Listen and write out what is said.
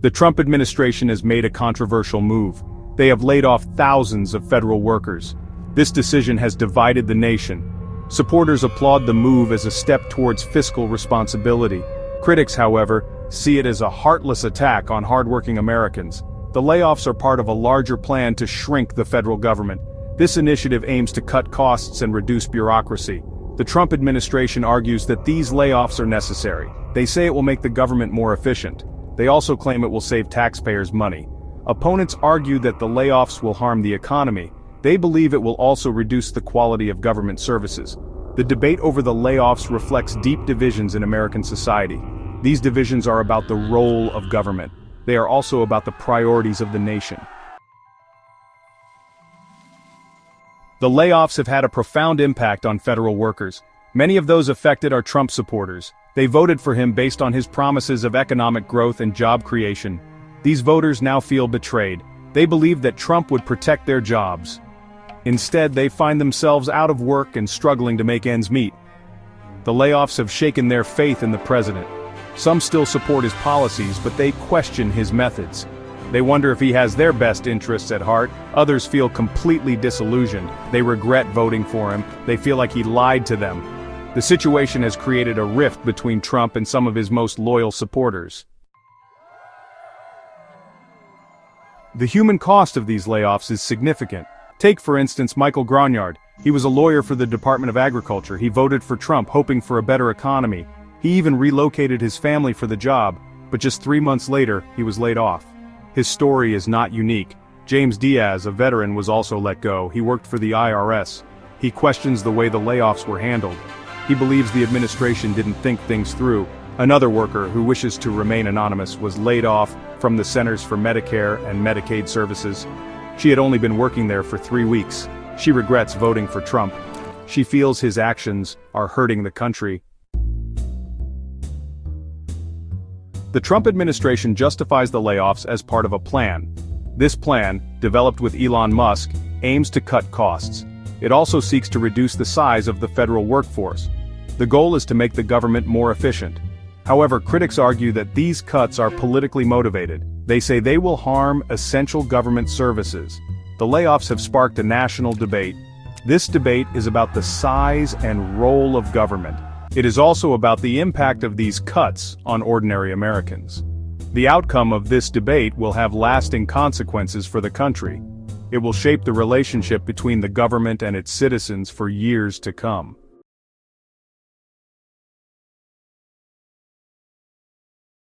The Trump administration has made a controversial move. They have laid off thousands of federal workers. This decision has divided the nation. Supporters applaud the move as a step towards fiscal responsibility. Critics, however, see it as a heartless attack on hardworking Americans. The layoffs are part of a larger plan to shrink the federal government. This initiative aims to cut costs and reduce bureaucracy. The Trump administration argues that these layoffs are necessary. They say it will make the government more efficient. They also claim it will save taxpayers money. Opponents argue that the layoffs will harm the economy. They believe it will also reduce the quality of government services. The debate over the layoffs reflects deep divisions in American society. These divisions are about the role of government. They are also about the priorities of the nation. The layoffs have had a profound impact on federal workers. Many of those affected are Trump supporters. They voted for him based on his promises of economic growth and job creation. These voters now feel betrayed. They believed that Trump would protect their jobs. Instead, they find themselves out of work and struggling to make ends meet. The layoffs have shaken their faith in the president. Some still support his policies, but they question his methods. They wonder if he has their best interests at heart. Others feel completely disillusioned. They regret voting for him. They feel like he lied to them. The situation has created a rift between Trump and some of his most loyal supporters. The human cost of these layoffs is significant. Take, for instance, Michael Gronyard. He was a lawyer for the Department of Agriculture. He voted for Trump, hoping for a better economy. He even relocated his family for the job, but just 3 months later, he was laid off. His story is not unique. James Diaz, a veteran, was also let go. He worked for the IRS. He questions the way the layoffs were handled. He believes the administration didn't think things through. Another worker, who wishes to remain anonymous, was laid off from the Centers for Medicare and Medicaid Services. She had only been working there for 3 weeks. She regrets voting for Trump. She feels his actions are hurting the country. The Trump administration justifies the layoffs as part of a plan. This plan, developed with Elon Musk, aims to cut costs. It also seeks to reduce the size of the federal workforce. The goal is to make the government more efficient. However, critics argue that these cuts are politically motivated. They say they will harm essential government services. The layoffs have sparked a national debate. This debate is about the size and role of government. It is also about the impact of these cuts on ordinary Americans. The outcome of this debate will have lasting consequences for the country. It will shape the relationship between the government and its citizens for years to come.